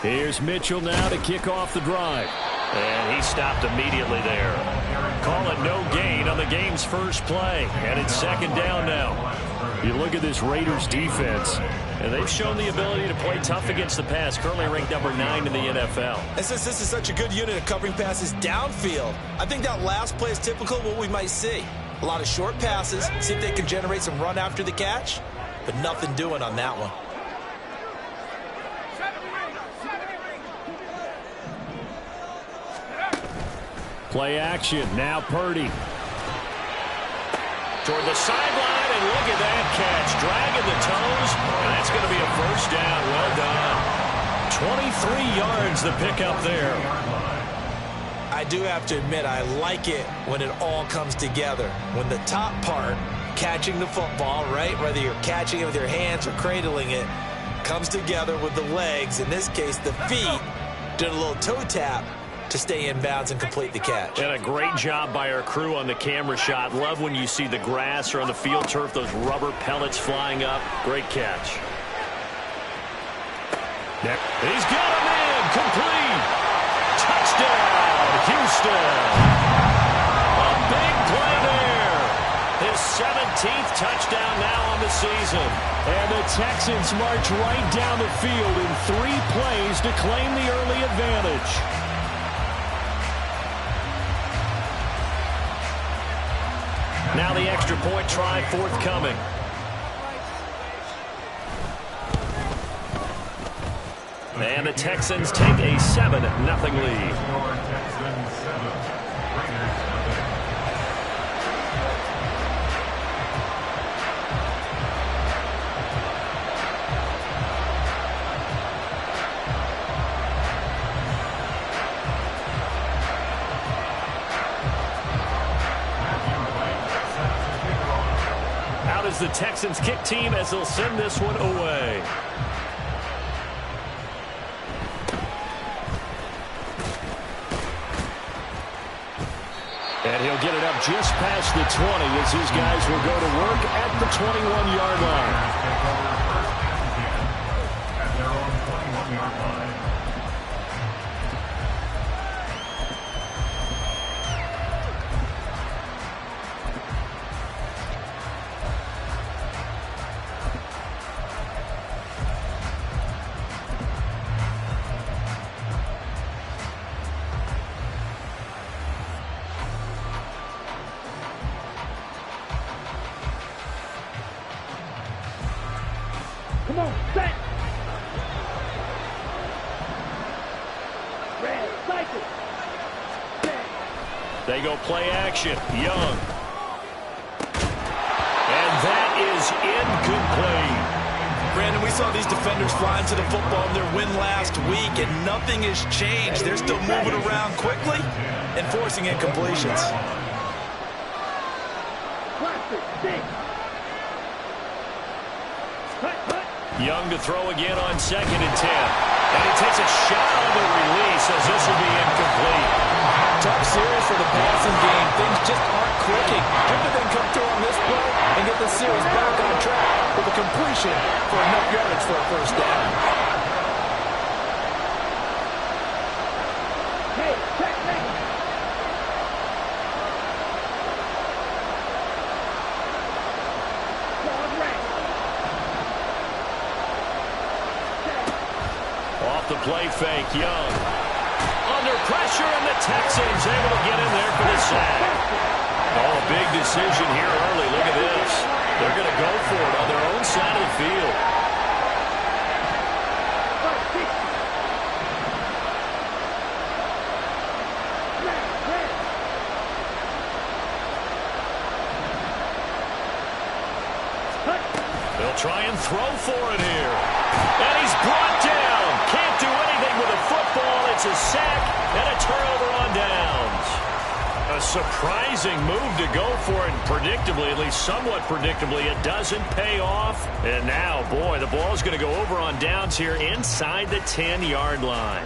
Here's Mitchell now to kick off the drive. And he stopped immediately there. Call it no gain on the game's first play. And it's second down now. You look at this Raiders defense, and they've shown the ability to play tough against the pass, currently ranked number 9 in the NFL. And since this is such a good unit of covering passes downfield, I think that last play is typical of what we might see. A lot of short passes, see if they can generate some run after the catch, but nothing doing on that one. Play action. Now Purdy. Toward the sideline, and look at that catch. Dragging the toes, and that's going to be a first down. Well done. 23 yards the pickup there. I do have to admit, I like it when it all comes together. When the top part, catching the football, right, whether you're catching it with your hands or cradling it, comes together with the legs, in this case the feet, did a little toe tap to stay in bounds and complete the catch. And a great job by our crew on the camera shot. Love when you see the grass or on the field turf, those rubber pellets flying up. Great catch. He's got him in. Complete. Touchdown, Houston. A big play there. His 17th touchdown now on the season. And the Texans march right down the field in 3 plays to claim the early advantage. Now the extra point try forthcoming. And the Texans take a 7-0 lead. Out is the Texans kick team as they'll send this one away. And he'll get it up just past the 20 as his guys will go to work at the 21-yard line. Come on, set. Red, cycle. They go play action. Young. And that is incomplete. Brandon, we saw these defenders flying to the football in their win last week, and nothing has changed. They're still moving around quickly and forcing incompletions. Young to throw again on 2nd and 10. And he takes a shot on the release as this will be incomplete. Tough series for the passing game. Things just aren't clicking. Good to then come through on this play and get the series back on track with a completion for enough yardage for a first down. Hey, check, check. Off the play fake, Young. Under pressure, and the Texans able to get in there for the sack. Oh, a big decision here early. Look at this. They're going to go for it on their own side of the field. They'll try and throw for it here. And he's brought down. Can't do anything with a football. It's a sack and a turnover on downs. A surprising move to go for it. Predictably, at least somewhat predictably, it doesn't pay off. And now, boy, the ball's going to go over on downs here inside the 10-yard line.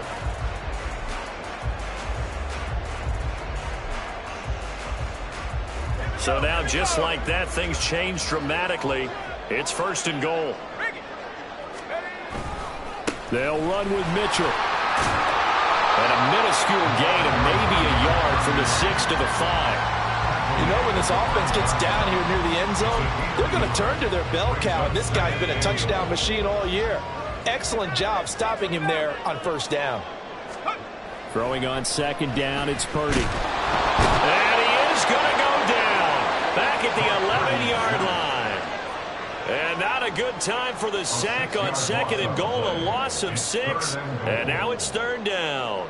So now, just like that, things change dramatically. It's 1st and goal. They'll run with Mitchell. And a minuscule gain of maybe a yard from the 6 to the 5. You know, when this offense gets down here near the end zone, they're going to turn to their bell cow. And this guy's been a touchdown machine all year. Excellent job stopping him there on first down. Throwing on second down, it's Purdy. And he is going to go down. Back at the 11-yard line. And not a good time for the sack on second and goal. A loss of 6. And now it's third down.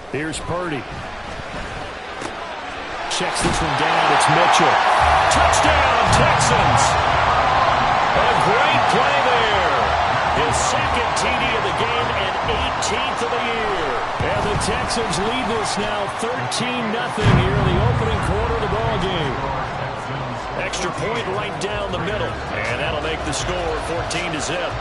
Here's Purdy. Checks this one down. It's Mitchell. Touchdown, Texans. A great play there. His second TD of the game and 18th of the year. And the Texans lead this now 13-0 here in the opening quarter of the ball game. Extra point right down the middle. And that'll make the score 14-0.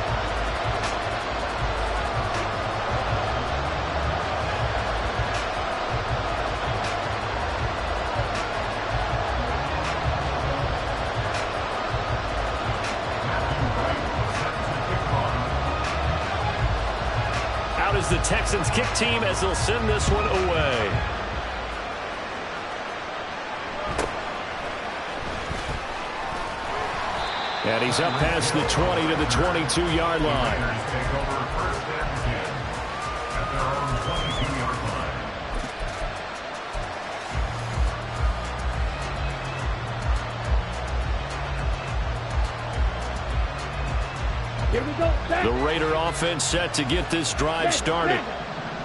The Texans kick team as they'll send this one away. And he's up past the 20 to the 22-yard line. Here we go. The Raider offense set to get this drive started.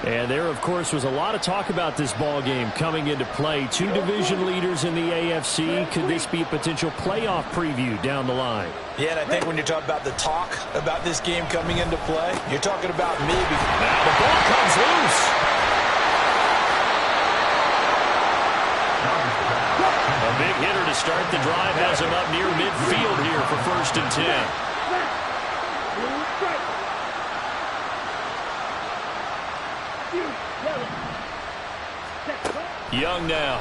And there, of course, was a lot of talk about this ball game coming into play. Two division leaders in the AFC. Could this be a potential playoff preview down the line? Yeah, and I think when you're talking about the talk about this game coming into play, you're talking about maybe. Now the ball comes loose. A big hitter to start the drive has him up near midfield here for 1st and 10. Young now.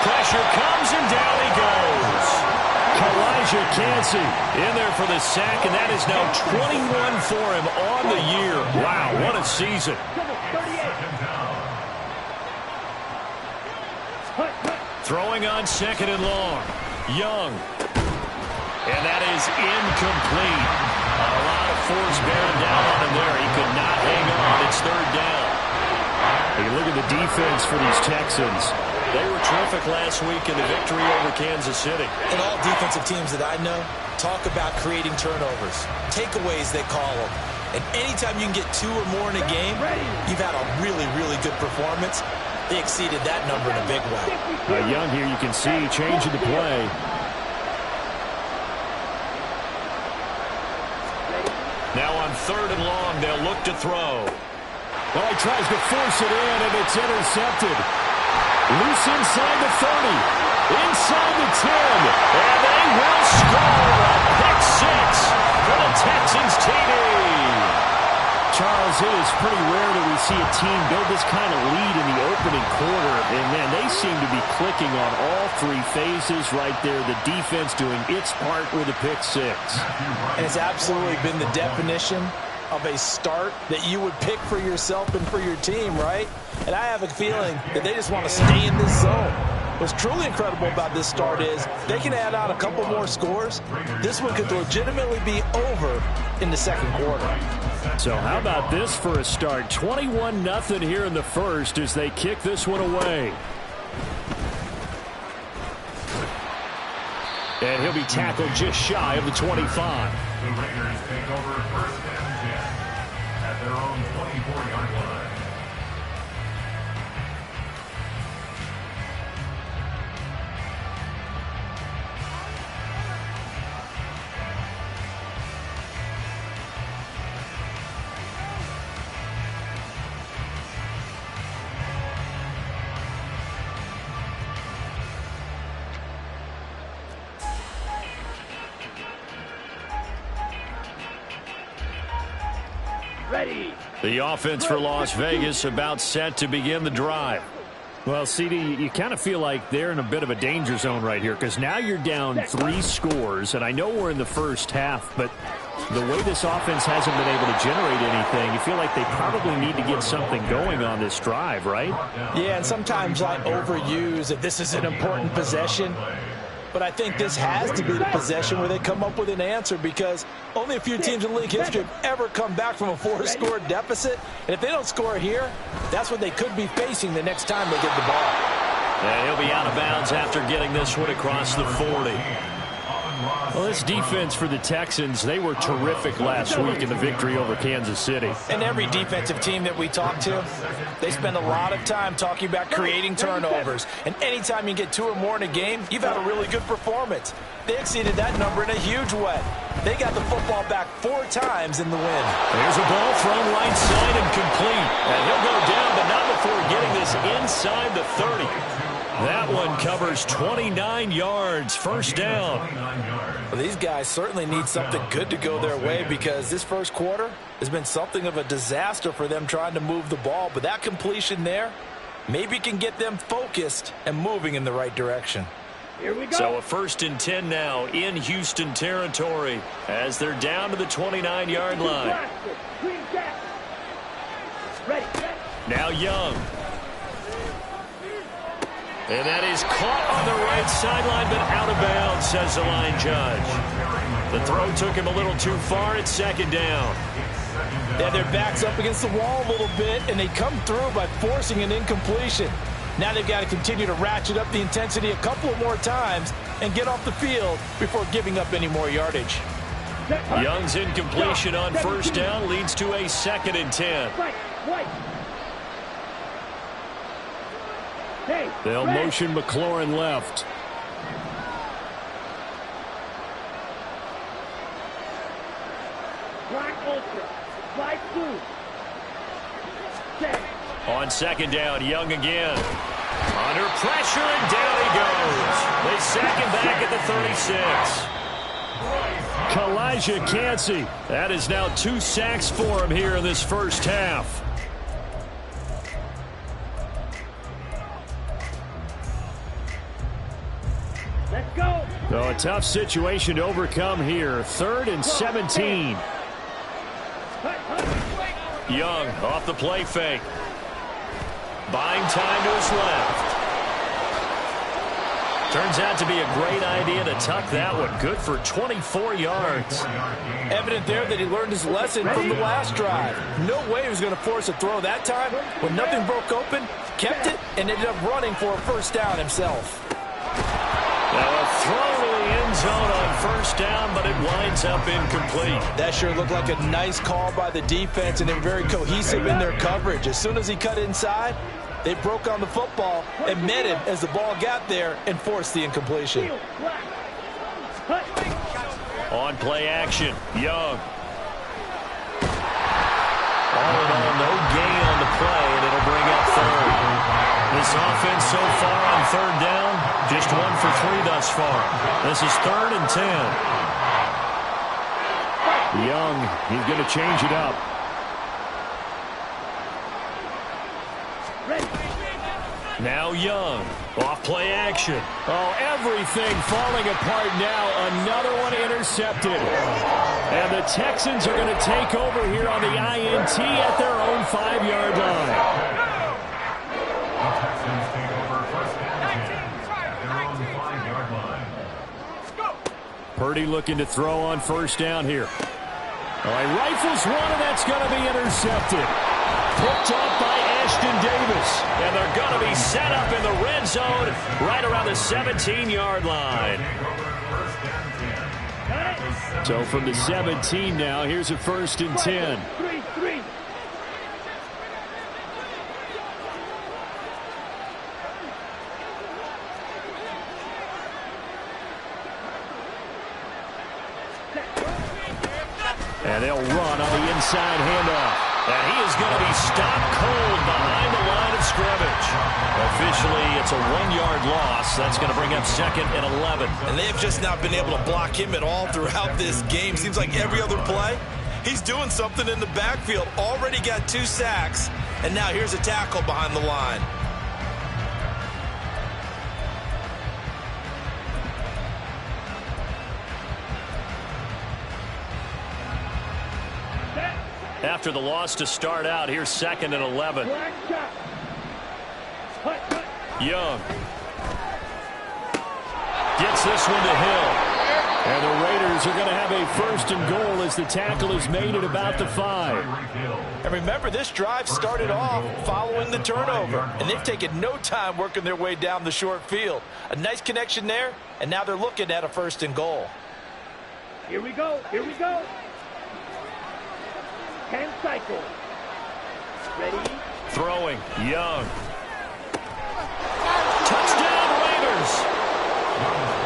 Pressure comes and down he goes. Kalijah Kancey In there for the sack, and that is now 21 for him on the year. Wow, what a season. Throwing on second and long. Young. And that is incomplete. A lot of force bearing down on him there. He could not hang on. It's third down. Hey, look at the defense for these Texans. They were terrific last week in the victory over Kansas City. And all defensive teams that I know talk about creating turnovers. Takeaways, they call them. And anytime you can get 2 or more in a game, you've had a really, really good performance. They exceeded that number in a big way. Young here, you can see changing the play. Now on third and long, they'll look to throw. Well, he tries to force it in, and it's intercepted. Loose inside the 30. Inside the 10. And they will score a pick 6 for the Texans TD. Charles, it is pretty rare that we see a team build this kind of lead in the opening quarter. And, man, they seem to be clicking on all 3 phases right there. The defense doing its part with a pick 6. And it's absolutely been the definition of a start that you would pick for yourself and for your team, right? And I have a feeling that they just want to stay in this zone. What's truly incredible about this start is they can add on a couple more scores. This one could legitimately be over in the second quarter. So how about this for a start? 21-0 here in the first as they kick this one away. And he'll be tackled just shy of the 25. The Raiders take over 1st and 10 at their own 24-yard line. Ready. The offense for Las Vegas about set to begin the drive. Well, CD, you kind of feel like they're in a bit of a danger zone right here because now you're down 3 scores, and I know we're in the first half, but the way this offense hasn't been able to generate anything, you feel like they probably need to get something going on this drive, right? Yeah, and sometimes I overuse that this is an important possession. But I think this has to be the possession where they come up with an answer because only a few teams in league history have ever come back from a 4-score deficit. And if they don't score here, that's what they could be facing the next time they get the ball. And he'll be out of bounds after getting this one across the 40. Well, this defense for the Texans, they were terrific last week in the victory over Kansas City. And every defensive team that we talk to, they spend a lot of time talking about creating turnovers. And anytime you get 2 or more in a game, you've had a really good performance. They exceeded that number in a huge way. They got the football back 4 times in the win. There's a ball thrown right side and complete. And he'll go down, but not before getting this inside the 30. That one covers 29 yards, first down. Well, these guys certainly need something good to go their way because this first quarter has been something of a disaster for them trying to move the ball. But that completion there maybe can get them focused and moving in the right direction. Here we go. So a 1st and 10 now in Houston territory as they're down to the 29-yard line. Ready. Now Young. And that is caught on the right sideline, but out of bounds, says the line judge. The throw took him a little too far. It's 2nd down. They have their backs up against the wall a little bit, and they come through by forcing an incompletion. Now they've got to continue to ratchet up the intensity a couple of more times and get off the field before giving up any more yardage. Young's incompletion on 1st down leads to a 2nd and 10. They'll motion McLaurin left. On 2nd down, Young again. Under pressure, and down he goes. They sack him back at the 36. Kalijah Kancey. That is now 2 sacks for him here in this first half. Let's go. So a tough situation to overcome here. 3rd and 17. Young off the play fake. Buying time to his left. Turns out to be a great idea to tuck that one. Good for 24 yards. Evident there that he learned his lesson from the last drive. No way he was going to force a throw that time. When nothing broke open, kept it, and ended up running for a 1st down himself. Now a throw to the end zone on 1st down, but it winds up incomplete. That sure looked like a nice call by the defense, and they were very cohesive in their coverage. As soon as he cut inside, they broke on the football and met him as the ball got there and forced the incompletion. On play action, Young. All in all, no gain on the play, and it'll bring up 3rd. This offense so far on 3rd down, just 1 for 3 thus far. This is 3rd and 10. Young, he's going to change it up. Now Young, off play action. Oh, everything falling apart now. Another one intercepted. And the Texans are going to take over here on the INT at their own 5-yard line. Texans take over 1st and 10 at their own 5-yard line. Purdy looking to throw on 1st down here. Oh, he rifles one, and that's going to be intercepted. Picked up by Ashton Davis. And they're going to be set up in the red zone right around the 17-yard line. So from the 17 now, here's a 1st and 10. 3-3. And they'll run on the inside handoff. And he is going to be stopped cold behind the line of scrimmage. Officially, it's a 1-yard loss. That's going to bring up 2nd and 11. And they've just not been able to block him at all throughout this game. Seems like every other play, He's doing something in the backfield. Already got 2 sacks. And now here's a tackle behind the line. After the loss to start out, here's 2nd and 11. Young gets this one to Hill. And the Raiders are going to have a 1st and goal as the tackle is made at about the 5. And remember, this drive started off following the turnover. And they've taken no time working their way down the short field. A nice connection there, and now they're looking at a 1st and goal. Here we go. Here we go. 10 cycles. Ready? Throwing. Young. Touchdown, Raiders.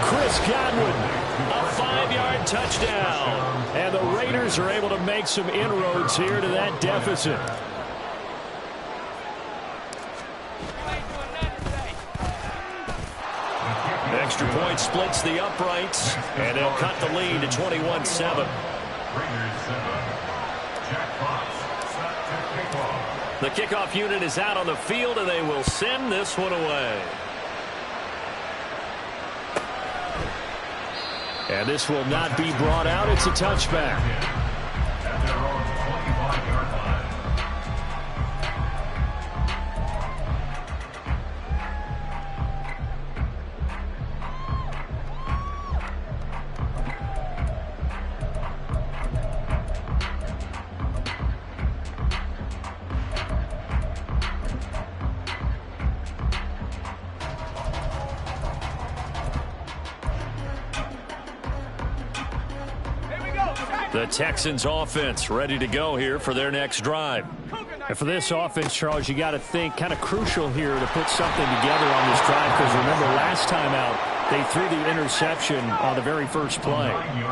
Chris Godwin. A 5-yard touchdown. And the Raiders are able to make some inroads here to that deficit. Extra point splits the uprights, and they'll cut the lead to 21-7. The kickoff unit is out on the field, and they will send this one away. And this will not be brought out. It's a touchback. At their own 25-yard line. The Texans offense ready to go here for their next drive. And for this offense, Charles, you got to think kind of crucial here to put something together on this drive, because remember last time out they threw the interception on the very first play.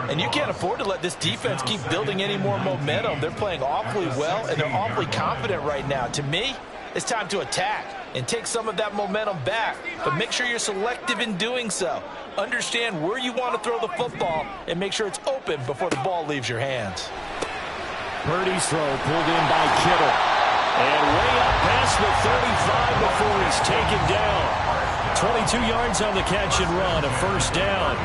And you can't afford to let this defense keep building any more momentum. They're playing awfully well, and they're awfully confident right now. To me, it's time to attack and take some of that momentum back, but make sure you're selective in doing so. Understand where you want to throw the football and make sure it's open before the ball leaves your hands. Purdy's throw pulled in by Kittle. And way up past the 35 before he's taken down. 22 yards on the catch and run, a 1st down.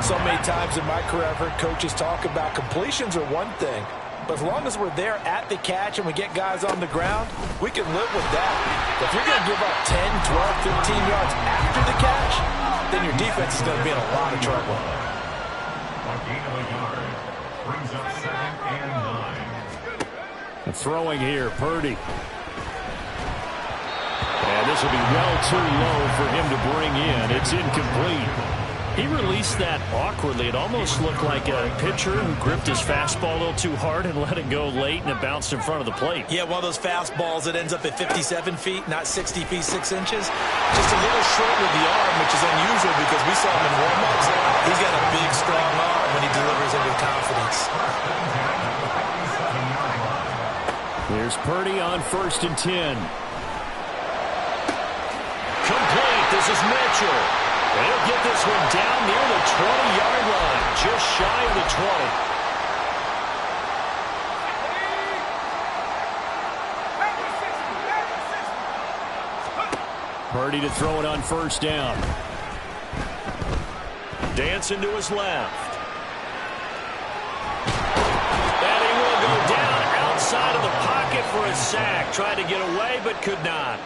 So many times in my career, I've heard coaches talk about completions are one thing, but as long as we're there at the catch and we get guys on the ground, we can live with that. If you're going to give up 10, 12, 15 yards after the catch, then your defense is going to be in a lot of trouble. A gain of a yard brings up 2nd and 9. Throwing here, Purdy. And this will be well too low for him to bring in. It's incomplete. He released that awkwardly. It almost looked like a pitcher who gripped his fastball a little too hard and let it go late, and it bounced in front of the plate. Yeah, one of those fastballs that ends up at 57 feet, not 60 feet, 6 inches. Just a little short with the arm, which is unusual because we saw him in warm-ups. He's got a big, strong arm when he delivers it with confidence. Here's Purdy on 1st and 10. Complete. This is Mitchell. They'll get this one down near the 20-yard line, just shy of the 20. Purdy to throw it on 1st down. Dancing to his left. And he will go down outside of the pocket for a sack. Tried to get away, but could not.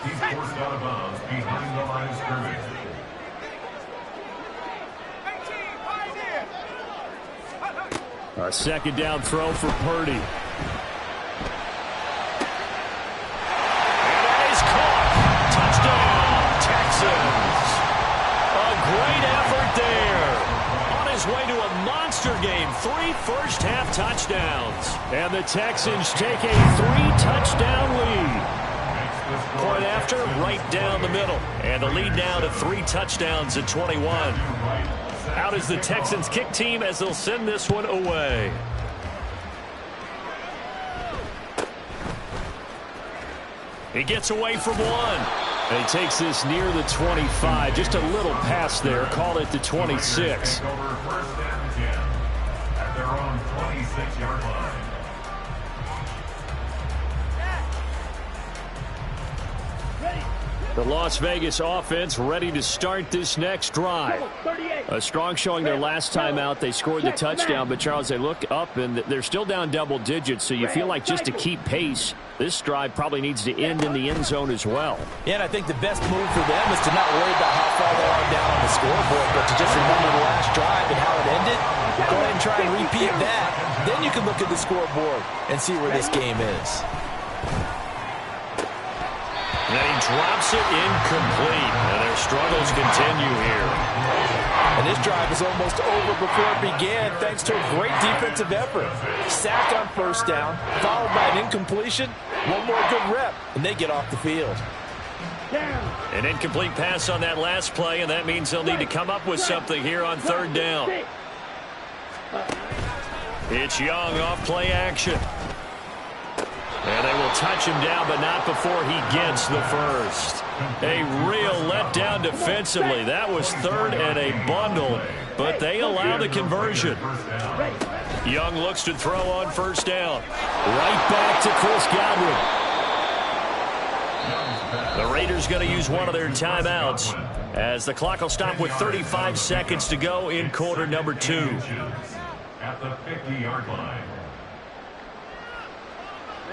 He's forced out of bounds behind the line of scrimmage. A 2nd down throw for Purdy. And that is caught. Touchdown, Texans. A great effort there. On his way to a monster game. 3 first-half touchdowns. And the Texans take a 3-touchdown lead. Point after, right down the middle. And the lead now to 3 touchdowns at 21. Out is the Texans kick team as they'll send this one away. He gets away from one. And he takes this near the 25. Just a little pass there. Call it the 26. Over 1st and 10 at their own 26-yard The Las Vegas offense ready to start this next drive. A strong showing their last time out. They scored the touchdown, but Charles, they look up and they're still down double digits, so you feel like just to keep pace, this drive probably needs to end in the end zone as well. Yeah, and I think the best move for them is to not worry about how far they are down on the scoreboard, but to just remember the last drive and how it ended. Go ahead and try and repeat that. Then you can look at the scoreboard and see where this game is. And he drops it incomplete. And their struggles continue here. And this drive is almost over before it began thanks to a great defensive effort. Sack on first down, followed by an incompletion. One more good rep, and they get off the field. An incomplete pass on that last play, and that means they'll need to come up with something here on third down. It's Young off play action. And they will touch him down, but not before he gets the first. A real letdown defensively. That was third and a bundle, but they allow the conversion. Young looks to throw on first down. Right back to Chris Godwin. The Raiders going to use one of their timeouts as the clock will stop with 35 seconds to go in quarter number 2. At the 50-yard line.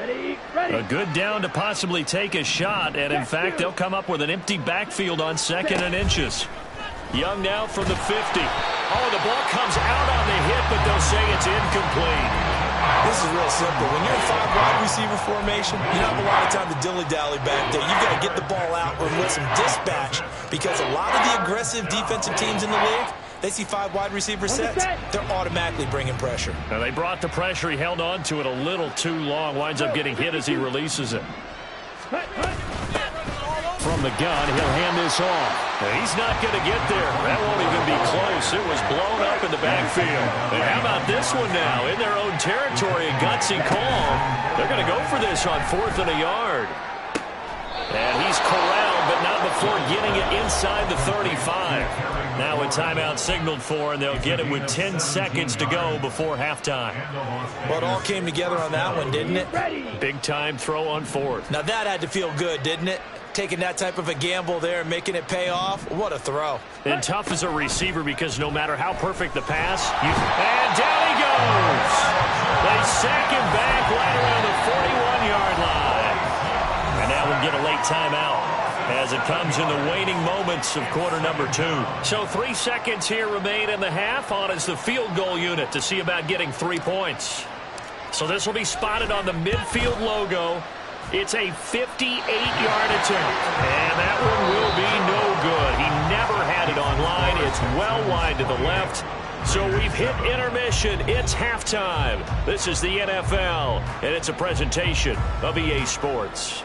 A good down to possibly take a shot, and in fact, they'll come up with an empty backfield on 2nd and inches. Young now from the 50. Oh, the ball comes out on the hit, but they'll say it's incomplete. This is real simple. When you're in 5 wide receiver formation, you don't have a lot of time to dilly-dally back there. You've got to get the ball out with some dispatch, because a lot of the aggressive defensive teams in the league, they see 5 wide receiver sets, they're automatically bringing pressure. Now they brought the pressure. He held on to it a little too long. Winds up getting hit as he releases it. From the gun, he'll hand this off. He's not going to get there. That won't even be close. It was blown up in the backfield. And how about this one now? In their own territory, a gutsy call. They're going to go for this on 4th and a yard. And he's corralled, but not before getting it inside the 35. Now a timeout signaled for, and they'll get it with 10 seconds to go before halftime. Well, it all came together on that one, didn't it? Big time throw on 4th. Now that had to feel good, didn't it? Taking that type of a gamble there and making it pay off. What a throw. And tough as a receiver, because no matter how perfect the pass, and down he goes. They sack him back right around the 41-yard line. And now we'll get a late timeout as it comes in the waning moments of quarter number 2. So 3 seconds here remain in the half. On is the field goal unit to see about getting 3 points. So this will be spotted on the midfield logo. It's a 58-yard attempt, and that one will be no good. He never had it on line. It's well wide to the left. So we've hit intermission. It's halftime. This is the NFL, and it's a presentation of EA Sports.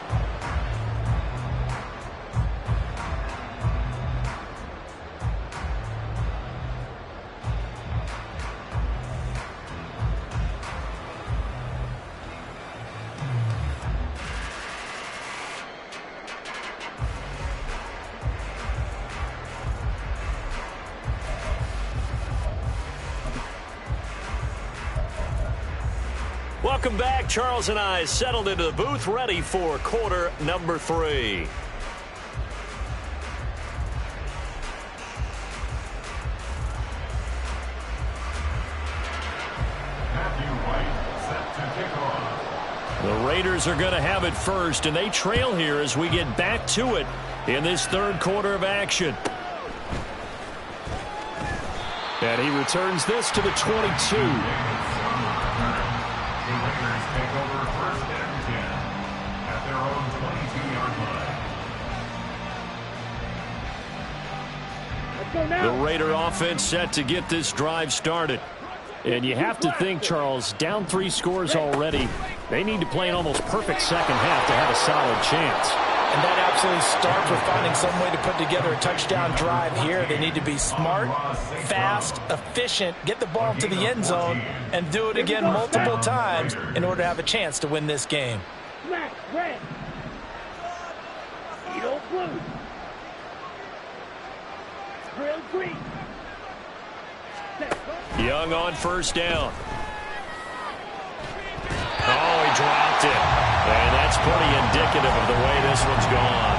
Welcome back. Charles and I settled into the booth, ready for quarter number 3. Matthew White set to kick off. The Raiders are going to have it first, and they trail here as we get back to it in this 3rd quarter of action. And he returns this to the 22. The Raiders take over 1st and 10 at their own 22-yard line. The Raider offense set to get this drive started. And you have to think, Charles, down 3 scores already. They need to play an almost perfect second half to have a solid chance. And that absolutely starts with finding some way to put together a touchdown drive here. They need to be smart, fast, efficient, get the ball to the end zone, and do it again multiple times in order to have a chance to win this game. Black, red. Eagle blue. Grill green. Young on first down. Oh, he dropped it. And that's pretty indicative of the way this one's gone.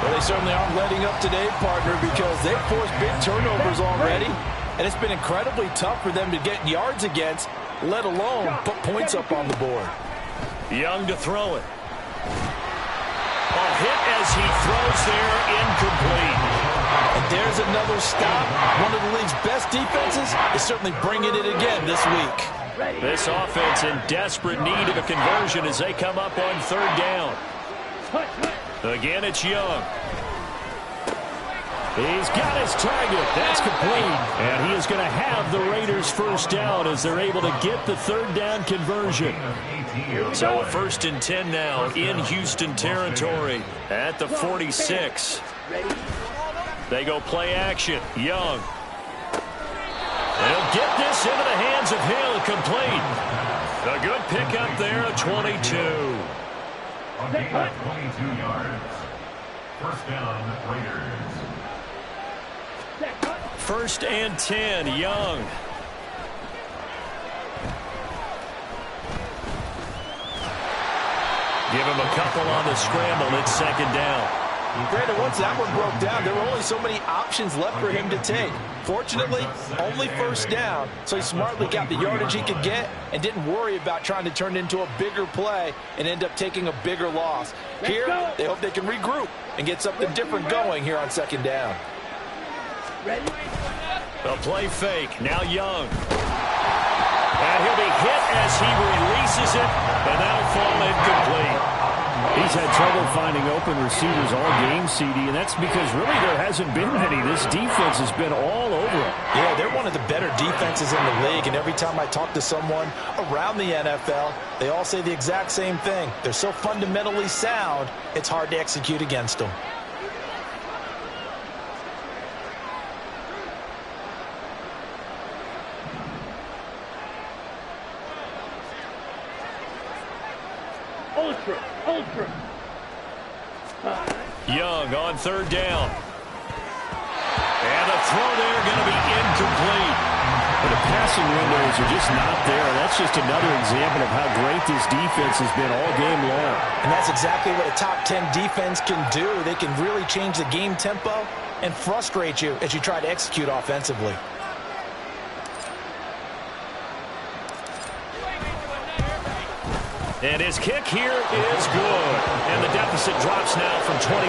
Well, they certainly aren't letting up today, partner, because they've forced big turnovers already, and it's been incredibly tough for them to get yards against, let alone put points up on the board. Young to throw it. A hit as he throws there, incomplete. And there's another stop. One of the league's best defenses is certainly bringing it again this week. This offense in desperate need of a conversion as they come up on third down. Again, it's Young. He's got his target. That's complete. And he is going to have the Raiders first down as they're able to get the third down conversion. So a 1st and 10 now in Houston territory at the 46. They go play action. Young. They'll get this into the hands of Hill, complete. A good pickup there at 22. On the 22 yards. First down, Raiders. 1st and 10, Young. Give him a couple on the scramble. It's 2nd down. Granted, once that one broke down, there were only so many options left for him to take. Fortunately, only 1st down, so he smartly got the yardage he could get and didn't worry about trying to turn it into a bigger play and end up taking a bigger loss. Here, they hope they can regroup and get something different going here on 2nd down. A play fake. Now Young. And he'll be hit as he releases it, and that'll fall incomplete. He's had trouble finding open receivers all game, CD, and that's because really there hasn't been many. This defense has been all over him. Yeah, they're one of the better defenses in the league, and every time I talk to someone around the NFL, they all say the exact same thing. They're so fundamentally sound, it's hard to execute against them. Ultra. Young on 3rd down. And the throw there going to be incomplete. But the passing windows are just not there. That's just another example of how great this defense has been all game long. And that's exactly what a top 10 defense can do. They can really change the game tempo and frustrate you as you try to execute offensively. And his kick here is good. And the deficit drops now from 21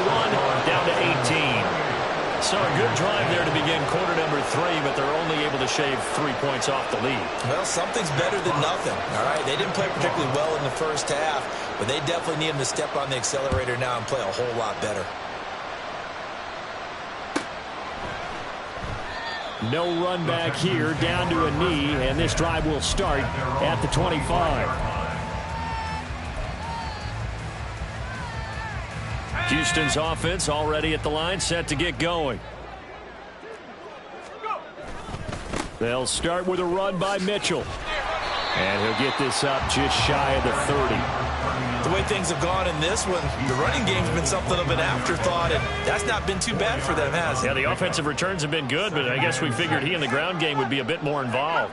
down to 18. So a good drive there to begin quarter number 3, but they're only able to shave 3 points off the lead. Well, something's better than nothing, all right? They didn't play particularly well in the first half, but they definitely need him to step on the accelerator now and play a whole lot better. No run back here, down to a knee, and this drive will start at the 25. Houston's offense already at the line, set to get going. They'll start with a run by Mitchell. And he'll get this up just shy of the 30. The way things have gone in this one, the running game's been something of an afterthought, and that's not been too bad for them, has it? Yeah, the offensive returns have been good, but I guess we figured he in the ground game would be a bit more involved.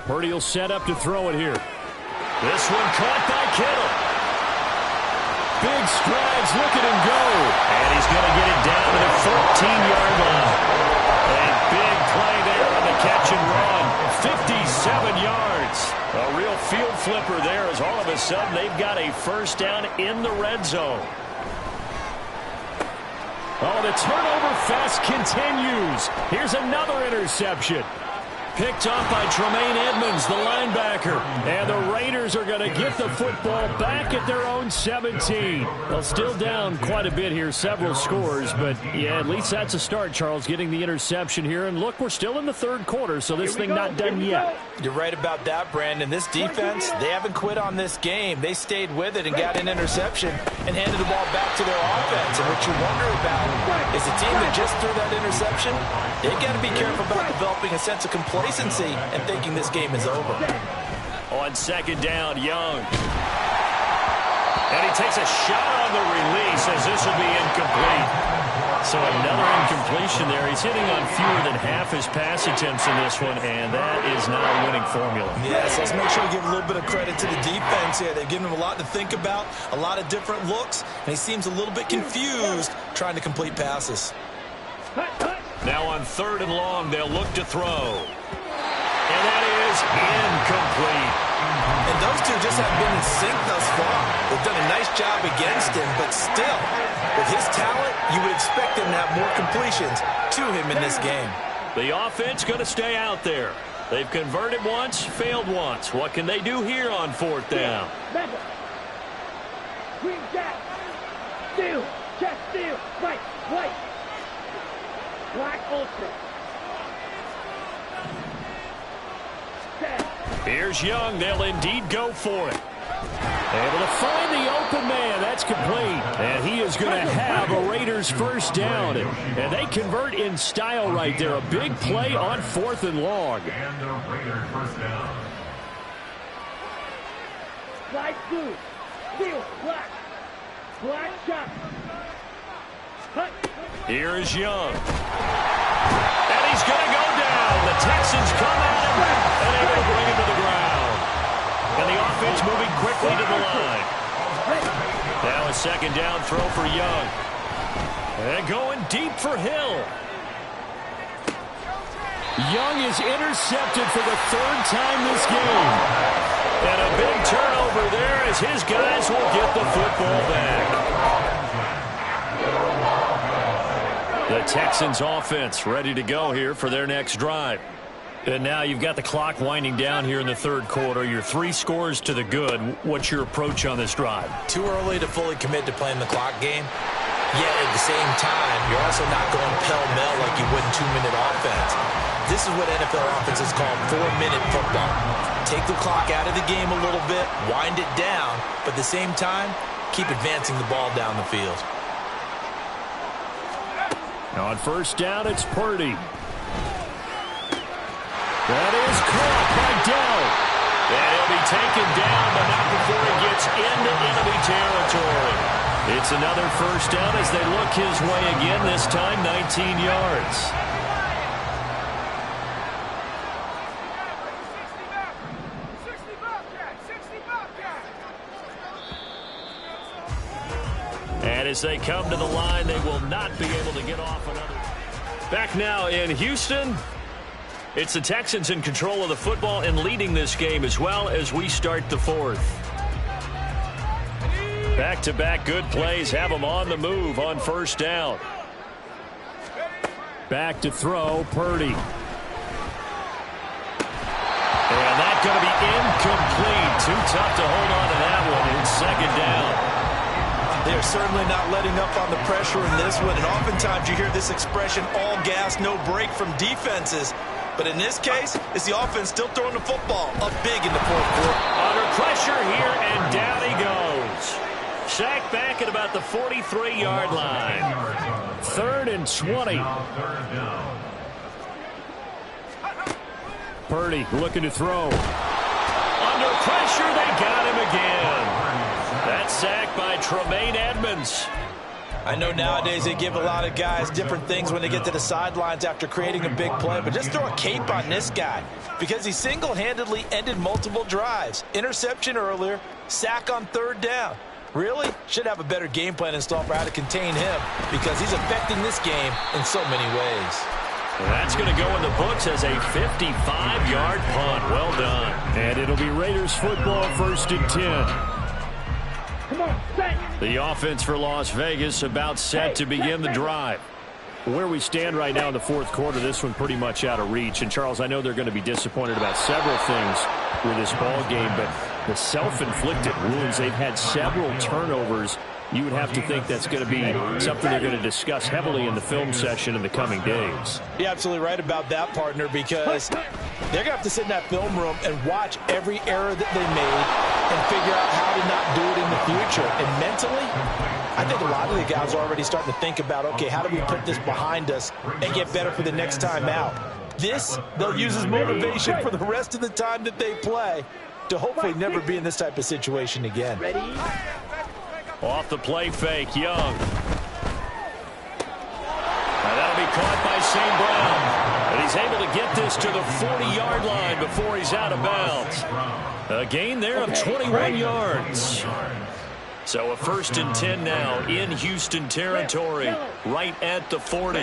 Purdy will set up to throw it here. This one caught by Kittle. Big strides, look at him go. And he's going to get it down to the 14-yard line. A big play there on the catch and run. 57 yards. A real field flipper there as all of a sudden they've got a first down in the red zone. Oh, the turnover fest continues. Here's another interception. Picked off by Tremaine Edmonds, the linebacker. And the Raiders are going to get the football back at their own 17. Well, still down quite a bit here, several scores. But, yeah, at least that's a start, Charles, getting the interception here. And, look, we're still in the 3rd quarter, so this thing not done yet. You're right about that, Brandon. This defense, they haven't quit on this game. They stayed with it and got an interception and handed the ball back to their offense. And what you wonder about is the team that just threw that interception, they've got to be careful about developing a sense of complacency and thinking this game is over. On 2nd down, Young. And he takes a shot on the release as this will be incomplete. So another incompletion there. He's hitting on fewer than half his pass attempts in this one, and that is not a winning formula. Yes, let's make sure we give a little bit of credit to the defense here. They've given him a lot to think about, a lot of different looks, and he seems a little bit confused trying to complete passes. Now on 3rd and long, they'll look to throw. And that is incomplete. And those two just have been in sync thus far. They've done a nice job against him, but still, with his talent, you would expect him to have more completions to him in this game. The offense going to stay out there. They've converted once, failed once. What can they do here on 4th down? Green jack. Steal. Check steal. Right. White. Black ultra. Here's Young. They'll indeed go for it. Able to find the open man. That's complete. And he is going to have a Raiders first down. And they convert in style right there. A big play on 4th and long. And the Raiders first down. Light blue. Steel. Black. Black shot. Cut. Here is Young. And he's going to go down. The Texans come at him and able to bring him to the ground. And the offense moving quickly to the line. Now a 2nd down throw for Young. And going deep for Hill. Young is intercepted for the 3rd time this game. And a big turnover there as his guys will get the football back. The Texans offense ready to go here for their next drive. And now you've got the clock winding down here in the 3rd quarter. Your 3 scores to the good. What's your approach on this drive? Too early to fully commit to playing the clock game. Yet at the same time, you're also not going pell-mell like you would in 2-minute offense. This is what NFL offenses call 4-minute football. Take the clock out of the game a little bit, wind it down, but at the same time, keep advancing the ball down the field. On 1st down, it's Purdy. That is caught by Dell. And he'll be taken down, but not before he gets into enemy territory. It's another first down as they look his way again, this time 19 yards. And as they come to the line, they will not be able to get off another. Back now in Houston. It's the Texans in control of the football and leading this game as well as we start the 4th. Back-to-back good plays have them on the move on 1st down. Back to throw, Purdy. And that's going to be incomplete. Too tough to hold on to that one in 2nd down. They're certainly not letting up on the pressure in this one, and oftentimes you hear this expression, all gas, no break from defenses. But in this case, it's the offense still throwing the football up big in the 4th quarter. Under pressure here, and down he goes. Sacked back at about the 43-yard line. 3rd and 20. Purdy looking to throw. Under pressure, they got him again. That sack by Tremaine Edmonds. I know nowadays they give a lot of guys different things when they get to the sidelines after creating a big play, but just throw a cape on this guy because he single-handedly ended multiple drives. Interception earlier, sack on 3rd down. Really should have a better game plan installed for how to contain him because he's affecting this game in so many ways. And that's going to go in the books as a 55-yard punt. Well done. And it'll be Raiders football, 1st and 10. Come on, set. The offense for Las Vegas about set to begin the drive. Where we stand right now in the 4th quarter, this one pretty much out of reach. And, Charles, I know they're going to be disappointed about several things with this ball game, but the self-inflicted wounds, they've had several turnovers. You would have to think that's going to be something they're going to discuss heavily in the film session in the coming days. You're absolutely right about that, partner, because they're going to have to sit in that film room and watch every error that they made and figure out how to not do it in the future. And mentally, I think a lot of the guys are already starting to think about, okay, how do we put this behind us and get better for the next time out? This, they'll use as motivation for the rest of the time that they play to hopefully never be in this type of situation again. Ready? Off the play fake, Young. St. Brown. And he's able to get this to the 40-yard line before he's out of bounds. A gain there of 21 yards. So a 1st and 10 now in Houston territory, right at the 40.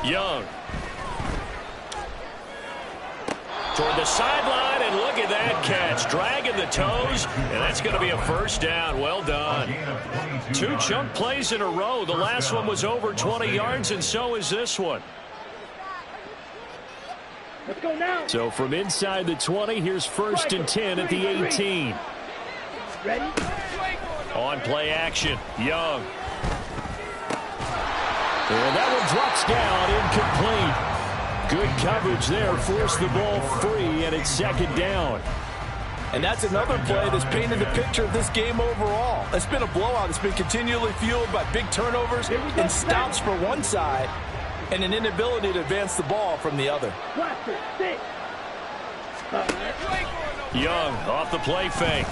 Young. Toward the sideline, and look at that catch. Dragging the toes, and that's going to be a 1st down. Well done. 2 chunk plays in a row. The last one was over 20 yards, and so is this one. Let's go now. So from inside the 20, here's 1st and 10 at the 18. Ready? On play action, Young. And that one drops down, incomplete. Good coverage there, forced the ball free, and it's 2nd down. And that's another play that's painted the picture of this game overall. It's been a blowout. It's been continually fueled by big turnovers and stops for one side and an inability to advance the ball from the other. Young off the play fake.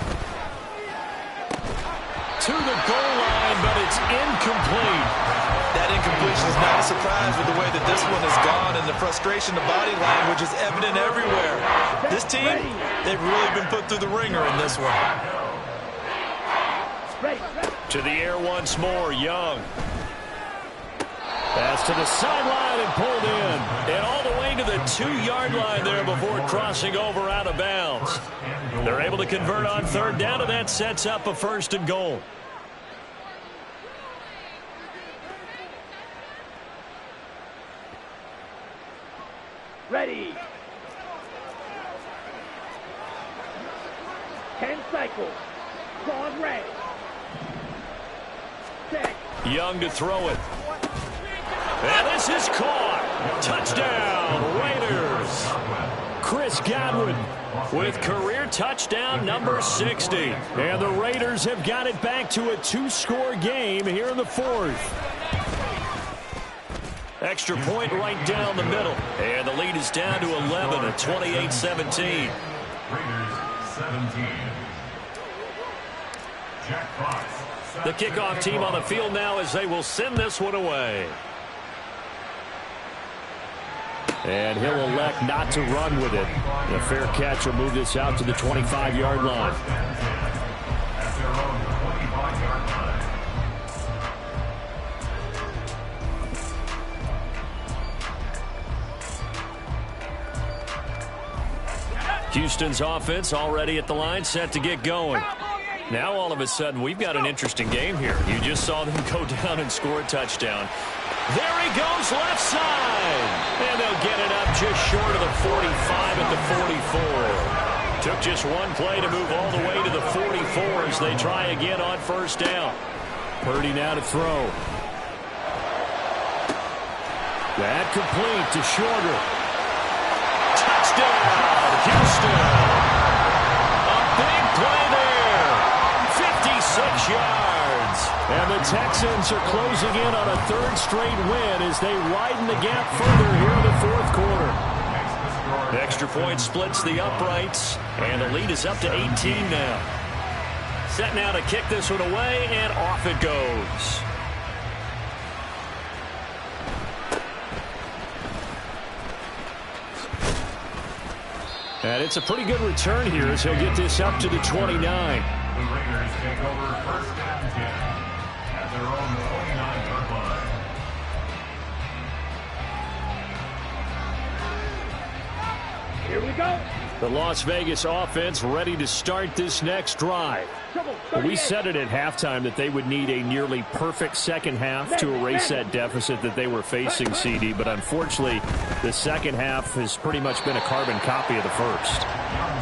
To the goal line, but it's incomplete. That incompletion is not a surprise with the way that this one has gone, and the frustration, the body language is evident everywhere. This team, they've really been put through the ringer in this one. To the air once more, Young. Pass to the sideline and pulled in. And all the way to the 2-yard line there before crossing over out of bounds. They're able to convert on 3rd down, and that sets up a 1st and goal. Ready. 10 cycles. Claude red. Set. Young to throw it. And this is caught. Touchdown, Raiders. Chris Godwin with career touchdown number 60. And the Raiders have got it back to a 2-score game here in the 4th. Extra point right down the middle. And the lead is down to 11 at 28-17. Raiders 17. Jack Fox. The kickoff team on the field now as they will send this one away. And he'll elect not to run with it. A fair catch will move this out to the 25-yard line. At their own 25-yard line. Houston's offense already at the line, set to get going. Now all of a sudden we've got an interesting game here. You just saw them go down and score a touchdown. There he goes, left side. And they'll get it up just short of the 45 at the 44. Took just one play to move all the way to the 44 as they try again on 1st down. Purdy now to throw. That complete to Shorter. Touchdown, Houston. A big play there. 56 yards. And the Texans are closing in on a 3rd straight win as they widen the gap further here in the 4th quarter. Extra point splits the uprights, and the lead is up to 18 now. Set now to kick this one away, and off it goes. And it's a pretty good return here as he'll get this up to the 29. The Raiders take over 1st and 10 at their own 29-yard line. Here we go. The Las Vegas offense ready to start this next drive. We said it at halftime that they would need a nearly perfect second half to erase that deficit that they were facing, CD, but unfortunately the second half has pretty much been a carbon copy of the first.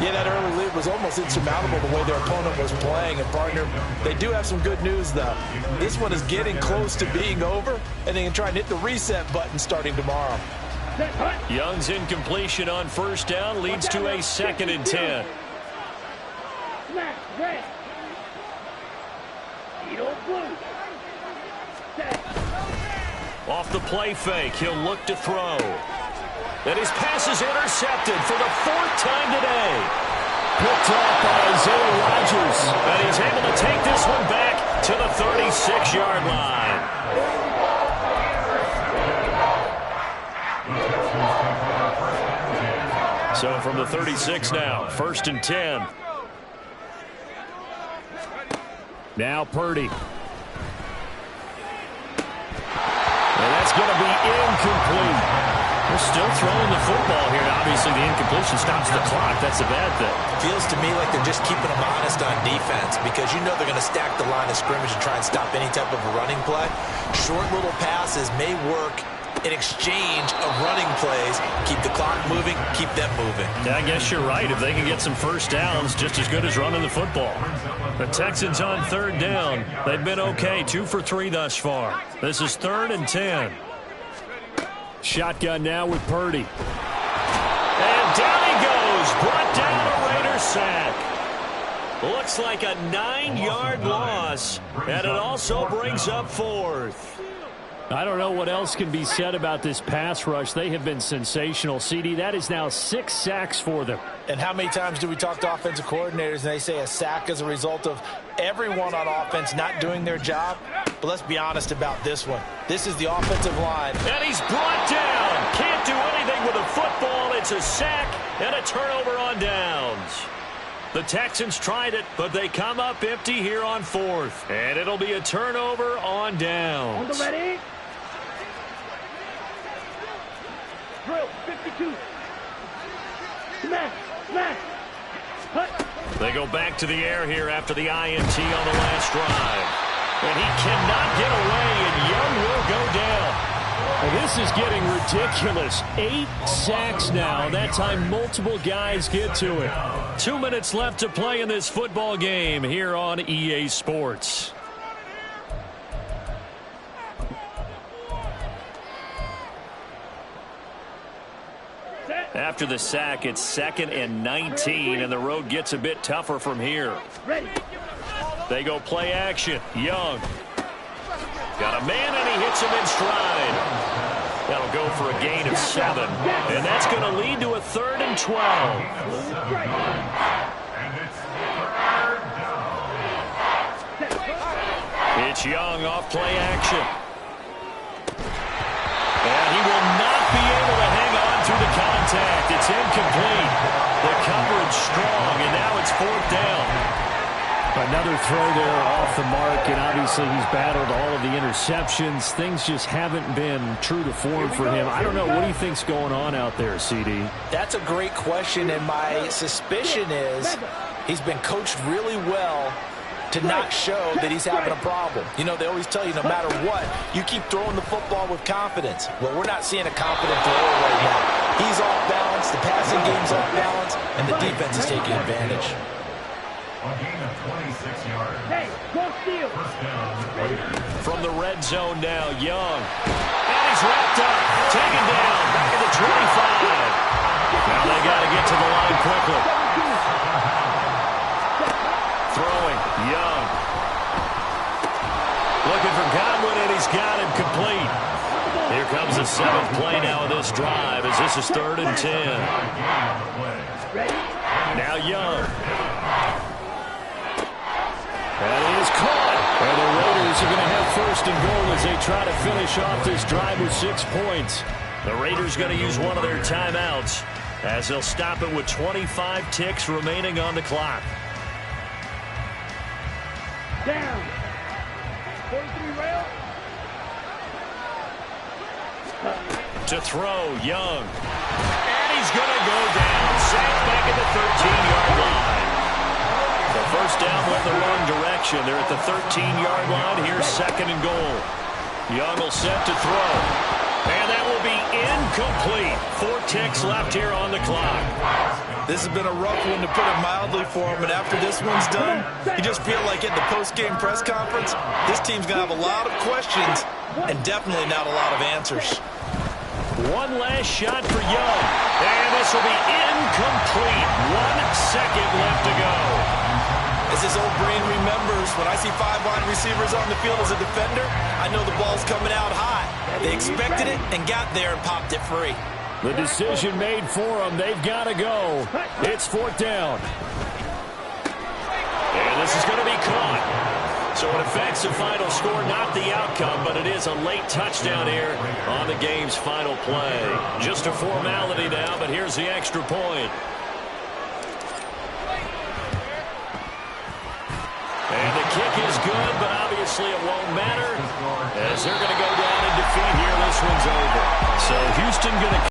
Yeah, that early lead was almost insurmountable the way their opponent was playing. And, partner, they do have some good news, though. This one is getting close to being over, and they can try and hit the reset button starting tomorrow. Young's incompletion on 1st down leads to a 2nd and 10. Smash red. Eagle blue. Set. Off the play fake, he'll look to throw. And his pass is intercepted for the 4th time today. Picked off by Isaiah Rodgers. And he's able to take this one back to the 36-yard line. So from the 36 now, 1st and 10. Now Purdy. And that's going to be incomplete. They're still throwing the football here. Obviously, the incompletion stops the clock. That's a bad thing. Feels to me like they're just keeping them honest on defense because you know they're going to stack the line of scrimmage and try and stop any type of a running play. Short little passes may work in exchange of running plays. Keep the clock moving, keep them moving. Yeah, I guess you're right. If they can get some first downs, just as good as running the football. The Texans on 3rd down. They've been okay, 2 for 3 thus far. This is 3rd and 10. Shotgun now with Purdy. And down he goes. Brought down a Raider sack. Looks like a 9-yard loss. And it also brings up 4th. I don't know what else can be said about this pass rush. They have been sensational. CD, that is now 6 sacks for them. And how many times do we talk to offensive coordinators and they say a sack is a result of everyone on offense not doing their job? But let's be honest about this one. This is the offensive line. And he's brought down. Can't do anything with a football. It's a sack and a turnover on downs. The Texans tried it, but they come up empty here on 4th. And it'll be a turnover on downs. On the ready. Drill, 52. Smash, smash. Hut. They go back to the air here after the INT on the last drive. And he cannot get away, and Young will go down. Well, this is getting ridiculous. 8 sacks now. That time multiple guys get to it. 2 minutes left to play in this football game here on EA Sports. After the sack, it's 2nd and 19, and the road gets a bit tougher from here. Ready. They go play action. Young. Got a man, and he hits him in stride. That'll go for a gain of 7. And that's going to lead to a 3rd and 12. It's Young off play action. And he will not be able to hang on through the contact. It's incomplete. The coverage strong, and now it's 4th down. Another throw there off the mark, and obviously he's battled all of the interceptions. Things just haven't been true to form for him. I don't know. What do you think's going on out there, CD? That's a great question, and my suspicion is he's been coached really well to not show that he's having a problem. You know, they always tell you no matter what, you keep throwing the football with confidence. Well, we're not seeing a confident thrower right now. He's off balance, the passing game's off balance, and the defense is taking advantage. A gain of 26 yards. Hey, go steal. First down, Raiders. From the red zone now, Young. And he's wrapped up, taken down, back at the 25. Now they got to get to the line quickly. Throwing, Young. Looking for Godwin, and he's got him complete. Here comes the 7th play now of this drive as this is 3rd and 10. Now Young. That is caught. And the Raiders are going to have 1st and goal as they try to finish off this drive with 6 points. The Raiders going to use one of their timeouts as they'll stop it with 25 ticks remaining on the clock. Down. 43 rail. To throw, Young. And he's going to go down. Sacked back at the 13-yard line. The first down went the wrong direction. They're at the 13-yard line. Here's 2nd and goal. Young will set to throw. And that will be incomplete. 4 ticks left here on the clock. This has been a rough one, to put it mildly, for him. And after this one's done, you just feel like at the post-game press conference, this team's going to have a lot of questions and definitely not a lot of answers. One last shot for Young. And this will be incomplete. 1 second left to go. As his old brain remembers, when I see 5 wide receivers on the field as a defender, I know the ball's coming out high. They expected it and got there and popped it free. The decision made for them. They've got to go. It's 4th down. this is going to be caught. So it affects the final score, not the outcome, but it is a late touchdown here on the game's final play. Just a formality now, but here's the extra point. And the kick is good, but obviously it won't matter as they're going to go down in defeat here. This one's over. So Houston going to